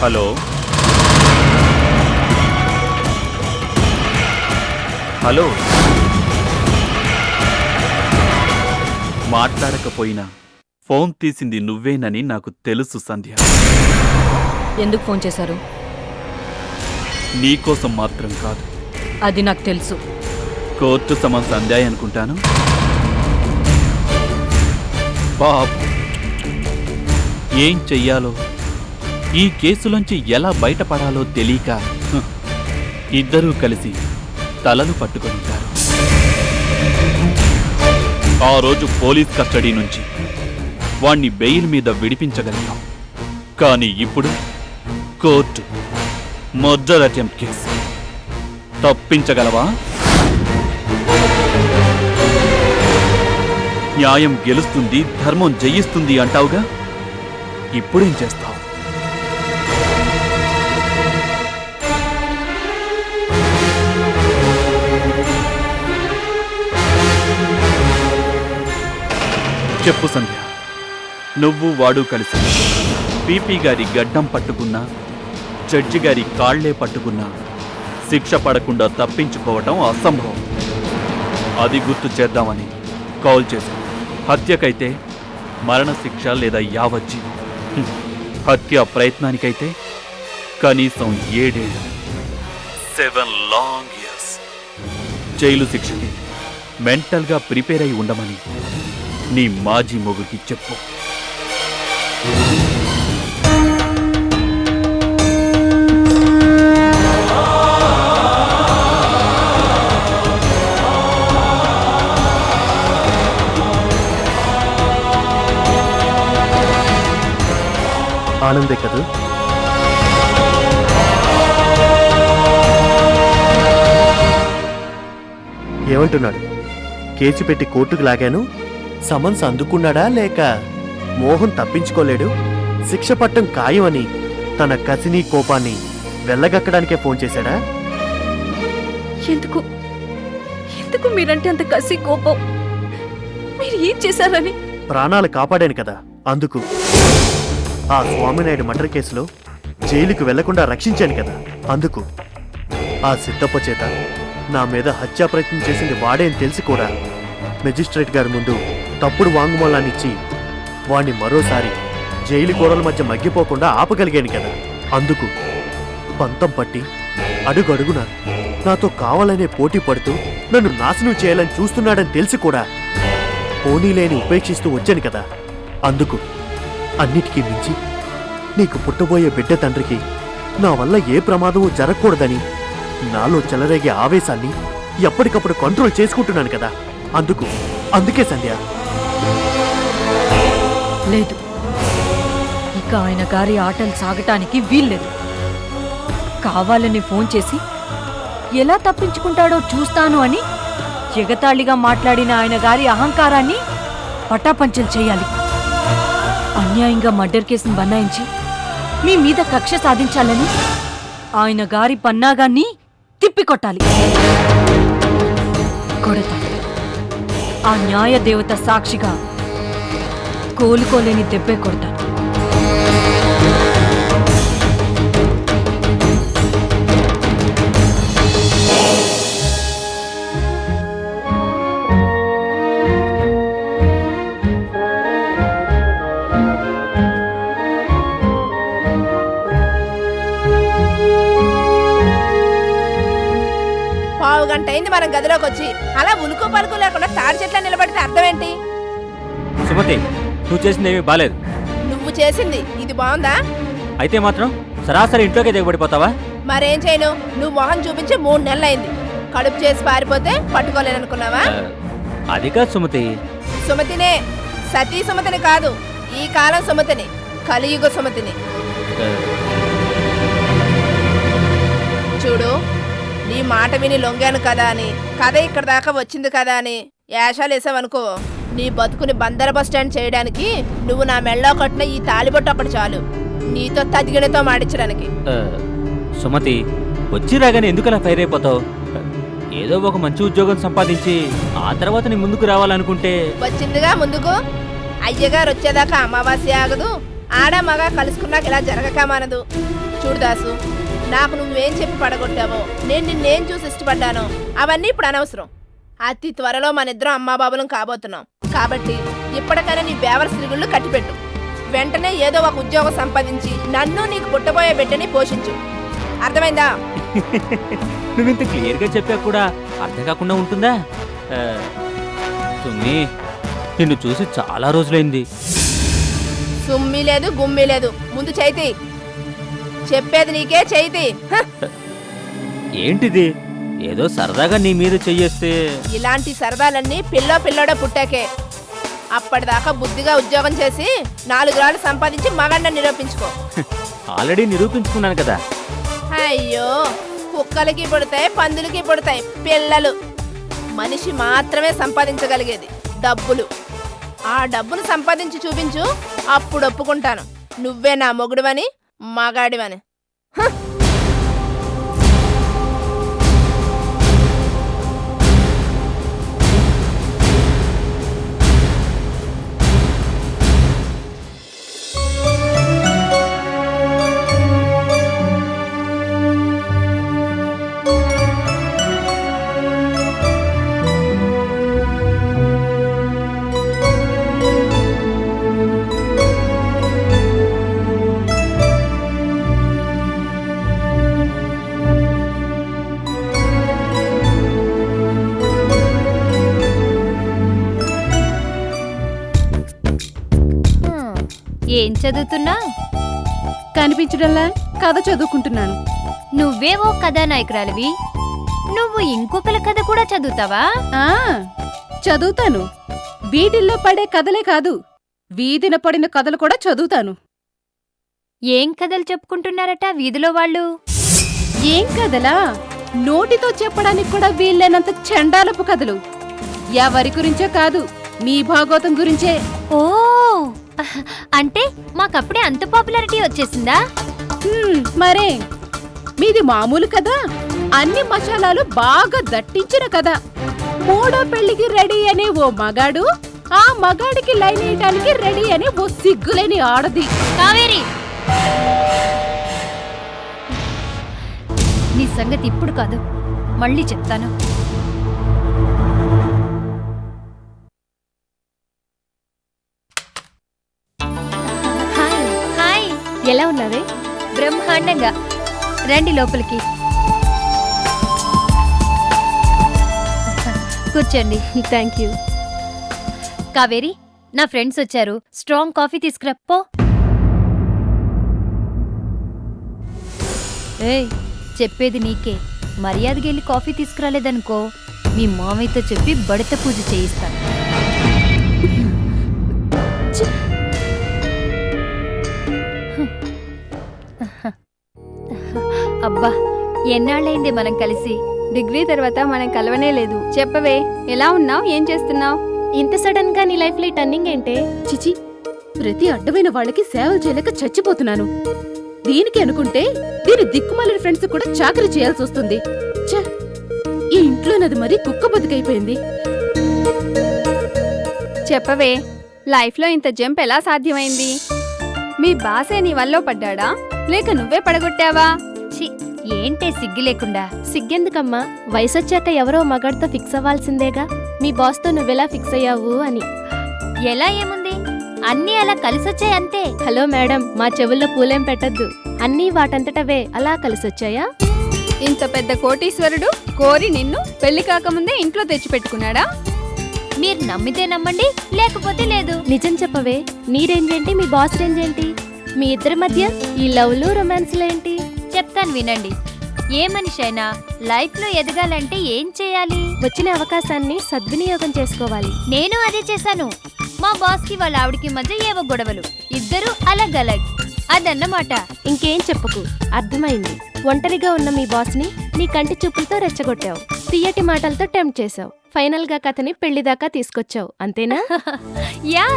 Hello hello మాట్లాడకపోయినా phone తీసింది నువ్వేనని నాకు తెలుసు సంధ్య. ఎందుకు ఫోన్ చేశారు? నీకోసం మాత్రం కాదు. అది నాకు తెలుసు. కోర్టు సమన్స్ అందాయి అనుకుంటాను. బాబు, ఏం చెయ్యాలో, ఈ కేసులోంచి ఎలా బయటపడాలో తెలియక ఇద్దరూ కలిసి తలలు పట్టుకొనింటారు. ఆ రోజు పోలీస్ కస్టడీ నుంచి వాణ్ణి బెయిల్ మీద విడిపించగలిగాం. కానీ ఇప్పుడు కోర్టు మర్డర్ అటెంప్ట్ కేసు. తప్పించగలవా? న్యాయం గెలుస్తుంది, ధర్మం జయిస్తుంది అంటావుగా. ఇప్పుడేం చేస్తావు? చెప్పు సంధ్య. నువ్వు వాడు కలిసి పీపీ గారి గడ్డం పట్టుకున్నా, జడ్జి గారి కాళ్లే పట్టుకున్నా శిక్ష పడకుండా తప్పించుకోవటం అసంభవం. అది గుర్తు చేద్దామని కాల్ చేశాను. హత్యకైతే మరణశిక్ష లేదా యావజ్జీవం. హత్య ప్రయత్నానికైతే కనీసం 7 ఏళ్ళు, 7 లాంగ్ ఇయర్స్ జైలు శిక్షకి మెంటల్గా ప్రిపేర్ అయి ఉండమని నీ మాజీ మొగుడికి చెప్పు. ఆనందే కదూ? ఏమంటున్నాడు? కేసు పెట్టి కోర్టుకు లాగాను, సమన్స్ అందుకున్నాడా లేక మోహన్ తప్పించుకోలేడు, శిక్ష పట్టం ఖాయమని తన కసిని కోపాన్ని వెళ్ళగక్కడానికే ఫోన్ చేశాడా? ఎందుకు ఎందుకు మీరంటే అంత కసి, కోపం? మీరు ఏం చేశారని? ప్రాణాలు కాపాడాను కదా, అందుకు. ఆ స్వామినాయుడు మర్డర్ కేసులో జైలుకు వెళ్లకుండా రక్షించాను కదా, అందుకు. ఆ సిద్ధప్ప చేత నా మీద హత్యా ప్రయత్నం చేసింది వాడే అని తెలిసి కూడా మెజిస్ట్రేట్ గారి ముందు తప్పుడు వాంగ్మూలాన్నిచ్చి వాణ్ణి మరోసారి జైలు గోడల మధ్య మగ్గిపోకుండా ఆపగలిగాను కదా, అందుకు. పంతం పట్టి అడుగడుగున నాతో కావాలనే పోటీ పడుతూ నన్ను నాశనం చేయాలని చూస్తున్నాడని తెలిసి కూడా పోనీలేని ఉపేక్షిస్తూ వచ్చాను కదా, అందుకు. అన్నిటికీ మించి నీకు పుట్టబోయే బిడ్డ తండ్రికి నా వల్ల ఏ ప్రమాదమూ జరగకూడదని నాలో చెలరేగే ఆవేశాన్ని ఎప్పటికప్పుడు కంట్రోల్ చేసుకుంటున్నాను కదా, అందుకే సంధ్య. లేదు, ఇక ఆయన గారి ఆటలు సాగటానికి వీల్లేదు. కావాలని ఫోన్ చేసి ఎలా తప్పించుకుంటాడో చూస్తాను అని ఎగతాళిగా మాట్లాడిన ఆయన గారి అహంకారాన్ని పటాపంచలు చేయాలి. అన్యాయంగా మర్డర్ కేసును బనాయించి మీ మీద కక్ష సాధించాలని ఆయన గారి పన్నాగాన్ని తిప్పికొట్టాలి. కొడతాను. ఆ న్యాయ దేవత సాక్షిగా కోలుకోలేని దెబ్బే కొడతాను. గంట అయింది మనం గదిలోకి వచ్చి, అలా ఉలుకు పలుకు లేకుండా తాడి చెట్ల నిలబడితే అర్థం ఏంటి? సుమతి, నువ్వు చేసింది ఏమీ బాలేదు. నువ్వు చేసింది ఇది బాగుందా? అయితే మాత్రం సరాసరి ఇంట్లోకి దిగబడిపోతావా? మరేం చేయను, నువ్వు మొహం చూపించి 3 నెలలైంది. కడుపు చేసి పారిపోతే పట్టుకోలేననుకున్నావా? అది కాదు సుమతి. సుమతినే, సతీ సుమతిని కాదు, ఈ కాలం సుమతిని, కలియుగ సుమతిని. చూడు, నీ మాట విని లొంగాను కదా అని, కథ ఇక్కడ దాకా వచ్చింది కదా అని యాషాలేసావనుకో, నీ బతుకుని బందర బస్ స్టాండ్ చేయడానికి నువ్వు నా మెళ్ళో కట్టిన ఈ తాలిబొట్టు ఒకటి చాలు, నీతో తదిగినతో మాడించడానికి. సుమతి, వచ్చి రాగానే ఎందుకు అలా ఫైర్ అయిపోతావు? ఏదో ఒక మంచి ఉద్యోగం సంపాదించి ఆ తర్వాత నీ ముందుకు రావాలనుకుంటే. వచ్చిందిగా ముందుకు. అయ్యగారు వచ్చేదాకా అమావాస్య ఆగదు, ఆడ మగ కలుసుకున్నాక ఇలా జరగక మనదు. చూడు దాసు, నాకు నువ్వేం చెప్పి పడగొట్టావో, నేను నిన్నేం చూసి ఇష్టపడ్డానో అవన్నీ ఇప్పుడు అనవసరం. అతి త్వరలో మన ఇద్దరం అమ్మాబాబులం కాబోతున్నాం. కాబట్టి ఇప్పటికైనా నీ బేవర సిరుగుళ్ళు కట్టిపెట్టు. వెంటనే ఏదో ఒక ఉద్యోగం సంపాదించి నన్ను నీకు పుట్టబోయే బిడ్డని పోషించు. అర్థమైందా? నువ్వింత క్లియర్గా చెప్పా కూడా అర్థం కాకుండా ఉంటుందా? సుమ్మి, నిన్ను చూసి చాలా రోజులైంది. సుమ్మి లేదు గుమ్మి లేదు, ముందు చైతి. చెప్పేది నీకే చైతి. ఏంటిది? ఏదో సరదాగా నీ మీద చెయ్యేస్తే. ఇలాంటి సరదాలన్నీ పిల్లోడో పుట్టాకే. అప్పటిదాకా బుద్ధిగా ఉద్యోగం చేసి 4 రాళ్ళు సంపాదించి మగండ నిరూపించుకో. ఆల్రెడీ నిరూపించుకున్నాను కదా. అయ్యో, కుక్కలకి పుడతాయి, పందులకి పుడతాయి పిల్లలు. మనిషి మాత్రమే సంపాదించగలిగేది డబ్బులు. ఆ డబ్బును సంపాదించి చూపించు, అప్పుడు ఒప్పుకుంటాను నువ్వే నా మొగుడువని, మగాడివని. ఏం చదువుతున్నా? కనిపించడంలా కథ చదువుకుంటున్నాను. నువ్వే ఓ కథానాయకురాలివి, నువ్వు ఇంకొకరి కథ కూడా చదువుతావా? ఆ చదువుతాను. వీటిల్లో పడే కథలే కాదు, వీధిన పడిన కథలు కూడా చదువుతాను. ఏం కథలు చెప్పుకుంటున్నారట వీధిలో వాళ్ళు? ఏం కథలా? నోటితో చెప్పడానికి కూడా వీల్లేనంత చండాలపు కథలు. ఎవరి గురించో కాదు, మీ భాగవతం గురించే. ఓ, అంటే మాకప్పుడే అంత పాపులారిటీ వచ్చేసిందా? మరే, మీది మామూలు కదా, అన్ని మసాలాలు బాగా దట్టించిన కదా. 3వ పెళ్లికి రెడీ అనే ఓ మగాడు, ఆ మగాడికి లైన్ వేయటానికి రెడీ అని ఓ సిగ్గులేని ఆడది. కావేరి, నీ సంగతి ఇప్పుడు కాదు, మళ్ళీ చెప్తాను. హాయ్, ఎలా ఉన్నావే? బ్రహ్మాండంగా. రండి లోపలికి కూర్చోండి. Thank you. కావేరి, నా ఫ్రెండ్స్ వచ్చారు, స్ట్రాంగ్ కాఫీ తీసుకురా పో. ఏయ్, చెప్పేది నీకే. మర్యాదగా వెళ్ళి కాఫీ తీసుకురాలేదనుకో, మీ మామయ్యతో చెప్పి బడత పూజ చేయిస్తాను. అబ్బా, ఎన్నాళ్ళైంది మనం కలిసి. డిగ్రీ తర్వాత మనం కలవనే లేదు. చెప్పవే, ఎలా ఉన్నావు, ఏం చేస్తున్నావు? ఇంత సడన్ గా నీ లైఫ్ లో టర్నింగ్ ఏంటే? చిచి, ప్రతి అడ్డమైన వాళ్ళకి సేవలు చేయలేక చచ్చిపోతున్నాను. దీనికి అనుకుంటే దీని దిక్కుమాలిన ఫ్రెండ్స్ కూడా చాకరీ చేయాల్సి వస్తుంది. ఛ, ఈ ఇంట్లోనది మరీ కుక్క బతుకైపోయింది. చెప్పవే, లైఫ్ లో ఇంత జంప్ ఎలా సాధ్యమైంది? మీ బాసే నీ వల్లో పడ్డాడా, లేక నువ్వే పడగొట్టావా? ఛీ, ఏంటే సిగ్గు లేకుండా. సిగ్గెందుకమ్మా, వయసొచ్చాక ఎవరో మగాడితో ఫిక్స్ అవ్వాల్సిందేగా. మీ బాస్తో నువ్వెలా ఫిక్స్ అయ్యావు అని. ఎలా ఏముంది, అన్నీ అలా కలిసొచ్చాయి అంతే. హలో మేడం, మా చెవుల్లో పూలేం పెట్టద్దు. అన్నీ వాటంతటవే అలా కలిసొచ్చాయా? ఇంత పెద్ద కోటీశ్వరుడు కోరి నిన్ను పెళ్లి కాకముందే ఇంట్లో తెచ్చిపెట్టుకున్నాడా? మీరు నమ్మితే నమ్మండి, లేకపోతే లేదు. నిజం చెప్పవే, నీ రేంజ్ ఏంటి, మీ బాస్ రేంజ్ ఏంటి? మీ ఇద్దరి మధ్య ఈ లవ్లు రొమాన్స్లేంటి? చెప్తాను వినండి. ఏ మనిషి అయినా లైఫ్ లో ఎదగాలంటే ఏం చేయాలి? వచ్చిన అవకాశాన్ని సద్వినియోగం చేసుకోవాలి. నేను అదే చేశాను. మా బాస్ కి వాళ్ళ ఆవిడికి మధ్య ఏవో గొడవలు, ఇద్దరు అలగలగ్, అదన్నమాట. ఇంకేం చెప్పకు, అర్థమైంది. ఒంటరిగా ఉన్న మీ బాస్ని నీ కంటి చూపులతో రెచ్చగొట్టావు, తీయటి మాటలతో టెంప్ట్ చేశావు, ఫైనల్ గా కథని పెళ్లిదాకా తీసుకొచ్చావు, అంతేనా? యా,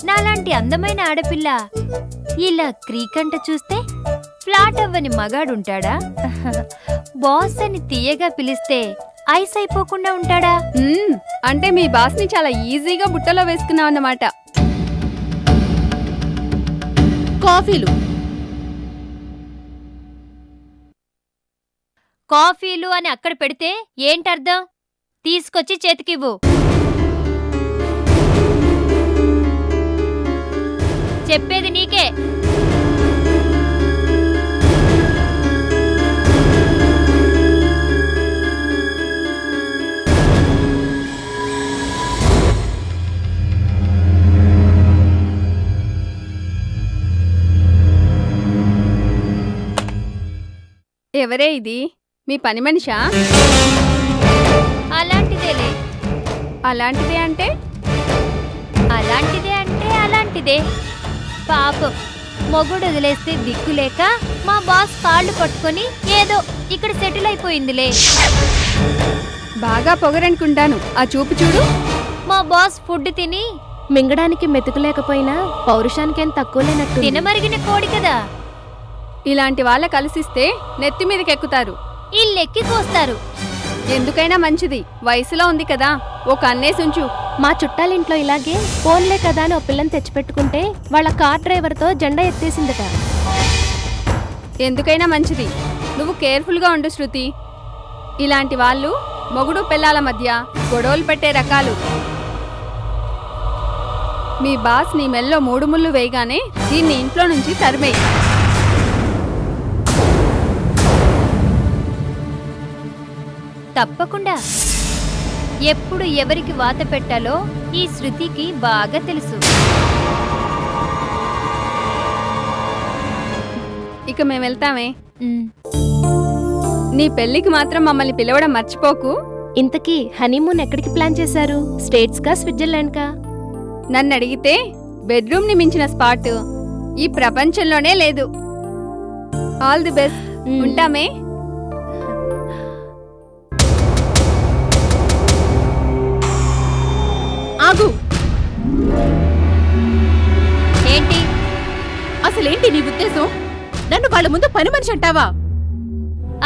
నాలాంటి అందమైన ఆడపిల్ల ఇలా క్రీకంట చూస్తే ఫ్లాట్ అవ్వని మగాడుంటాడా? బాస్ అని తీయగా పిలిస్తే ఐస్ అయిపోకుండా ఉంటాడా? అంటే మీ బాస్ ని చాలా ఈజీగా బుట్టలో వేసుకున్నావు అన్నమాట. కాఫీలు. కాఫీలు అని అక్కడ పెడితే ఏంటర్థం? తీసుకొచ్చి చేతికివ్వు. చెప్పేది నీకే. ఎవరే ఇది? మీ పని మనిషా? అలాంటిదేలే. అలాంటిదే అంటే? అలాంటిదే అంటే అలాంటిదే. పాపం మొగుడు వదిలేస్తే దిక్కులేక మా బాస్ కాళ్ళు పట్టుకొని ఏదో ఇక్కడ సెటిల్ అయిపోయిందిలే. బాగా పొగరనుకుంటాను. ఆ చూపు చూడు. మా బాస్ ఫుడ్ తిని మింగడానికి మెతుకులేకపోయినా పౌరుషానికేం తక్కువ లేనట్టు. తినమరిగిన కోడి కదా. ఇలాంటి వాళ్ళ కలిసిస్తే నెత్తి మీదకెక్కుతారు. ఇల్లెక్కి కోస్తారు. ఎందుకైనా మంచిది. వయసులో ఉంది కదా, ఒక అన్నేసుంచు. మా చుట్టాలింట్లో ఇలాగే ఫోన్లే కదా అని ఓ పిల్లని తెచ్చిపెట్టుకుంటే వాళ్ళ కార్ డ్రైవర్తో జెండా ఎత్తేసిందట. ఎందుకైనా మంచిది. నువ్వు కేర్ఫుల్గా ఉండు శృతి. ఇలాంటి వాళ్ళు మొగుడు పిల్లాల మధ్య గొడవలు పెట్టే రకాలు. మీ బాస్ నీ మెల్లో 3 ముళ్ళు వేయగానే దీన్ని ఇంట్లో నుంచి తరిమేయి. తప్పకుండా. ఎప్పుడు ఎవరికి వాత పెట్టాలో ఈ శృతికి బాగా తెలుసు. ఇక మేము వెళ్తామే. నీ పెళ్ళికి మాత్రం మమ్మల్ని పిలవడం మర్చిపోకు. ఇంతకీ హనీమూన్ ఎక్కడికి ప్లాన్ చేశారు? స్టేట్స్కా, స్విట్జర్లాండ్కా? నన్ను అడిగితే బెడ్రూమ్ని మించిన స్పాట్ ఈ ప్రపంచంలోనే లేదు. All the best. ఉంటామే. ఆగు. ఏంటి? అసలేంటి నీ ఉద్దేశం? నన్ను వాళ్ళ ముందు పని మనిషి అంటావా?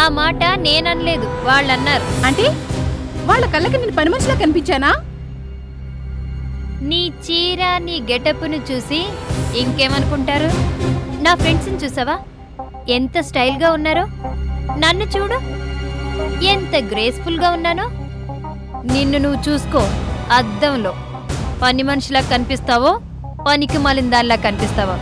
ఆ మాట నేననలేదు, వాళ్ళన్నారు. అంటే వాళ్ళ కళ్ళకి నేను పని మనిషిలా కనిపించానా? నీ చీర, నీ గెటప్ను చూసి ఇంకేమనుకుంటారు? నా ఫ్రెండ్స్ని చూసావా ఎంత స్టైల్గా ఉన్నారో? నన్ను చూడు ఎంత గ్రేస్ఫుల్గా ఉన్నానో. నిన్ను నువ్వు చూసుకో అద్దంలో. పని మనిషిలా కనిపిస్తావో పనికి మాలిన దానిలా కనిపిస్తావో?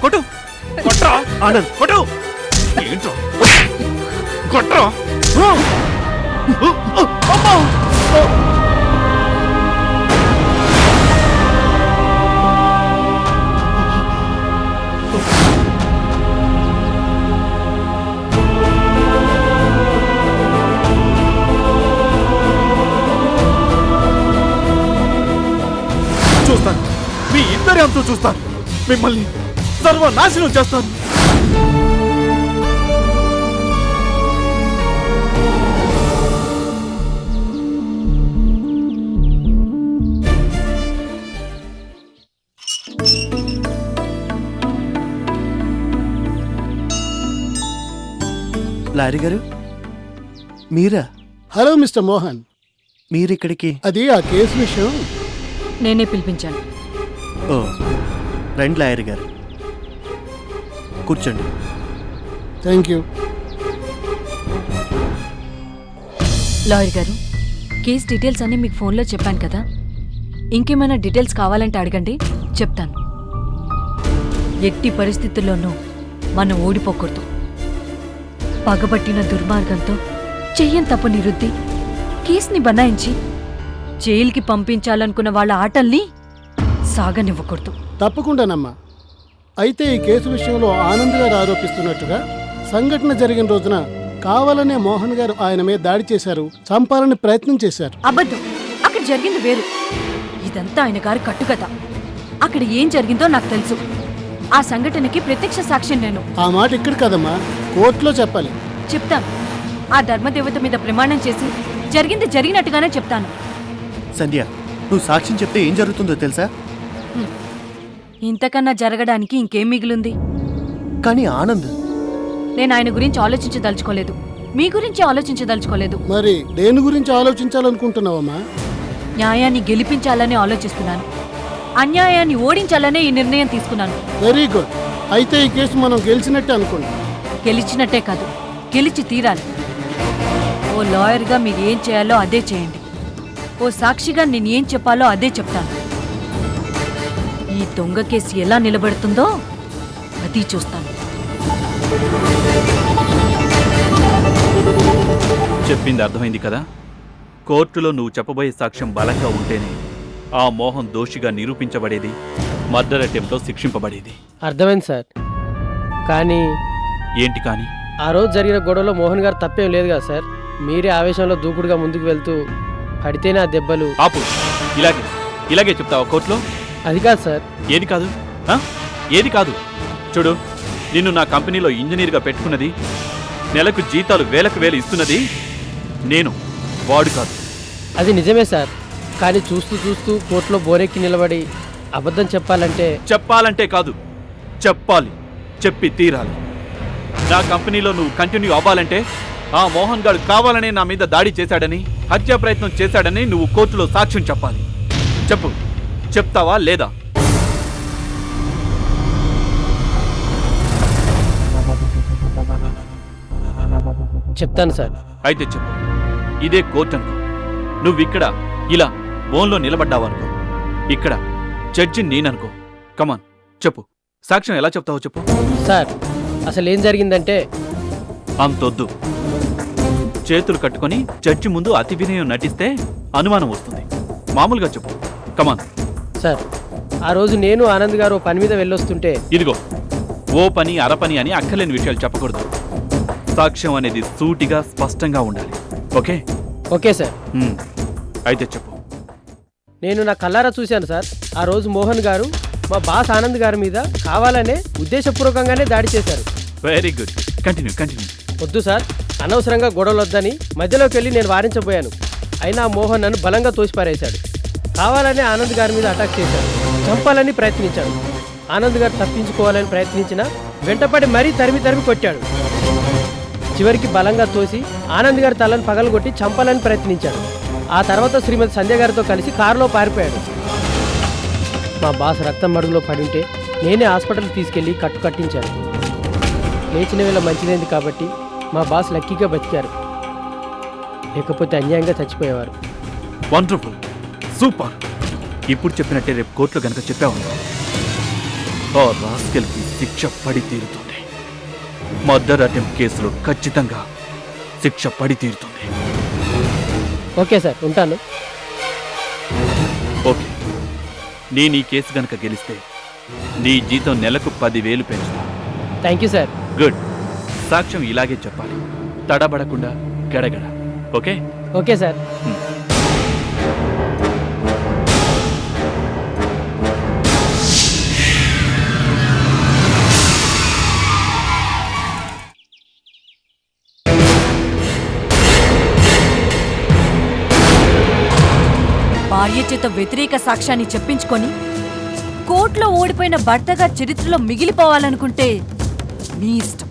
కొట్టు కొట్రా ఆనంద్, కొట్టు. ఏంట్రా కొట్రా. చూస్తాను, మీ ఇద్దరి అంతూ చూస్తాను. మిమ్మల్ని సర్వనాశనం చేస్తాను. లారీ గారు, మీరా? Hello mister Mohan. మీరిక్కడికి? అది ఆ కేసు విషయం. నేనే పిలిపించాను. ఓ, రండి లాయర్ గారు, కూర్చోండి. Thank you. లాయర్ గారు, కేస్ డీటెయిల్స్ అన్నీ మీకు ఫోన్లో చెప్పాను కదా. ఇంకేమైనా డీటెయిల్స్ కావాలంటే అడగండి, చెప్తాను. ఎట్టి పరిస్థితుల్లోనూ మనం ఓడిపోకూడదు. పగబట్టిన దుర్మార్గంతో చెయ్యని తప్పుని రుద్ది కేసుని బనాయించి జైలుకి పంపించాలనుకున్న వాళ్ళ ఆటల్ని సాగనివ్వకూడదు. తప్పకుండానమ్మా. అయితే ఈ కేసు విషయంలో ఆనంద్ గారు ఆరోపిస్తున్నట్టుగా సంఘటన జరిగిన రోజున కావాలనే మోహన్ గారు ఆయన మీద దాడి చేశారు, చంపాలని ప్రయత్నం చేశారు. అబద్ధం. అక్కడ జరిగింది వేరు. ఇదంతా ఆయన గారి కట్టుకథ. అక్కడ ఏం జరిగిందో నాకు తెలుసు. ఆ సంఘటనకి ప్రత్యక్ష సాక్ష్యం నేను. ఆ మాట ఇక్కడ కదమ్మా, కోర్టులో చెప్పాలి. చెప్తాను. ఆ ధర్మదేవత మీద ప్రమాణం చేసి జరిగింది జరిగినట్టుగానే చెప్తాను. సంధ్య, నువ్వు సాక్ష్యం చెప్తే ఏం జరుగుతుందో తెలుసా? ఇంతకన్నా జరగడానికి ఇంకేం మిగిలింది? కానీ ఆనంద్, నేను ఆయన గురించి ఆలోచించదలుచుకోలేదు, మీ గురించి ఆలోచించదలుచుకోలేదు. మరి దేని గురించి ఆలోచించాలనుకుంటున్నావమ్మా? న్యాయాన్ని గెలిపించాలని ఆలోచిస్తున్నాను. అన్యాయాన్ని ఓడించాలనే ఈ నిర్ణయం తీసుకున్నాను. Very good. అయితే ఈ కేసు మనం గెలిచినట్టే అనుకోండి. గెలిచినట్టే కాదు, గెలిచి తీరాలి. ఓ లాయర్గా మీరు ఏం చేయాలో అదే చేయండి. ఓ సాక్షిగా నేను ఏం చెప్పాలో అదే చెప్తాను. ఈ దొంగ కేసు ఎలా నిలబడుతుందో అది చూస్తాను. చెప్పింది అర్థమైంది కదా. కోర్టులో నువ్వు చెప్పబోయే సాక్ష్యం బలంగా ఉంటేనే ఆ మోహన్ దోషిగా నిరూపించబడేది, మర్డర్ అటెంప్ట్లో శిక్షింపబడేది. అర్థమైంది సార్. కానీ ఏంటి కానీ? ఆ రోజు జరిగిన గొడవలో మోహన్ గారు తప్పేం లేదు కదా సార్. మీరే ఆవేశంలో దూకుడుగా ముందుకు వెళ్తూ పడితేనే ఆ దెబ్బలు. ఆపు. ఇలాగే చెప్తావా కోర్టులో? అది కాదు సార్. ఏది కాదు? ఏది కాదు? చూడు, నిన్ను నా కంపెనీలో ఇంజనీర్గా పెట్టుకున్నది, నెలకు జీతాలు వేలకు వేలు ఇస్తున్నది నేను, వాడు కాదు. అది నిజమే సార్. కానీ చూస్తూ చూస్తూ కోర్టులో బోరెక్కి నిలబడి అబద్ధం చెప్పాలంటే కాదు, చెప్పాలి, చెప్పి తీరాలి. నా కంపెనీలో నువ్వు కంటిన్యూ అవ్వాలంటే ఆ మోహన్ గారు కావాలనే నా మీద దాడి చేశాడని, హత్యా ప్రయత్నం చేశాడని నువ్వు కోర్టులో సాక్ష్యం చెప్పాలి. చెప్పు, చెప్తావా లేదా? చెప్తాను సార్. అయితే చెప్పు. ఇదే కోర్టు అనుకో. నువ్విక్కడ ఇలా బోన్లో నిలబడ్డావనుకో, ఇక్కడ జడ్జి నేననుకో. కమాన్, చెప్పు. సాక్ష్యం ఎలా చెప్తావో చెప్పు. సార్, అసలు ఏం జరిగిందంటే, అంతొద్దు. చేతులు కట్టుకొని జడ్జి ముందు అతి వినయం నటిస్తే అనుమానం వస్తుంది. మామూలుగా చెప్పు. కమాన్. సార్, ఆ రోజు నేను ఆనంద్ గారు పని మీద వెళ్ళొస్తుంటే. ఇదిగో, ఓ పని అరపని అని అక్కర్లేని విషయాలు చెప్పకూడదు. సాక్ష్యం అనేది సూటిగా స్పష్టంగా ఉండాలి. ఓకే? Okay sir. అయితే చెప్పు. నేను నా కళ్ళారా చూశాను సార్. ఆ రోజు మోహన్ గారు మా బాస్ ఆనంద్ గారి మీద కావాలనే ఉద్దేశపూర్వకంగానే దాడి చేశారు. Very good. కంటిన్యూ. వద్దు సార్, అనవసరంగా గొడవలు వద్దని మధ్యలోకి వెళ్ళి నేను వారించబోయాను. అయినా మోహన్ నన్ను బలంగా తోసిపారేశాడు. కావాలనే ఆనంద్ గారి మీద అటాక్ చేశాడు, చంపాలని ప్రయత్నించాడు. ఆనంద్ గారు తప్పించుకోవాలని ప్రయత్నించినా వెంటపడి మరీ తరిమి కొట్టాడు. చివరికి బలంగా తోసి ఆనంద్ గారి తలను పగలగొట్టి చంపాలని ప్రయత్నించాడు. ఆ తర్వాత శ్రీమతి సంధ్య గారితో కలిసి కారులో పారిపోయాడు. మా బాస్ రక్తం మడుగులో పడుంటే నేనే హాస్పిటల్కి తీసుకెళ్లి కట్టించాను. లేచిన వేళ మంచిదైంది కాబట్టి మా బాస్ లక్కీగా బతికారు, లేకపోతే అన్యాయంగా చచ్చిపోయేవారు. Wonderful, super. ఇప్పుడు చెప్పినట్టే రేపు కోర్టులో కనుక చెప్పావు, ఆ రాస్కెల్కి శిక్ష పడి తీరుతుంది. మర్డర్ అటెంప్ట్ కేసులో ఖచ్చితంగా శిక్ష పడి తీరుతుంది. ఓకే సార్, ఉంటాను. ఓకే. నేను ఈ కేసు గనక గెలిస్తే నీ జీతం నెలకు 10,000 పెంచుతా. Thank you sir. గుడ్. సాక్ష్యం ఇలాగే చెప్పాలి, తడబడకుండా గడగడ. ఓకే? Okay sir. భార్య చేత వ్యతిరేక సాక్ష్యాన్ని చెప్పించుకొని కోర్టులో ఓడిపోయిన భర్తగా చరిత్రలో మిగిలిపోవాలనుకుంటే మీ ఇష్టం.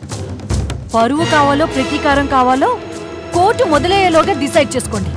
పరువు కావాలో ప్రతీకారం కావాలో కోర్టు మొదలయ్యేలోగా డిసైడ్ చేసుకోండి.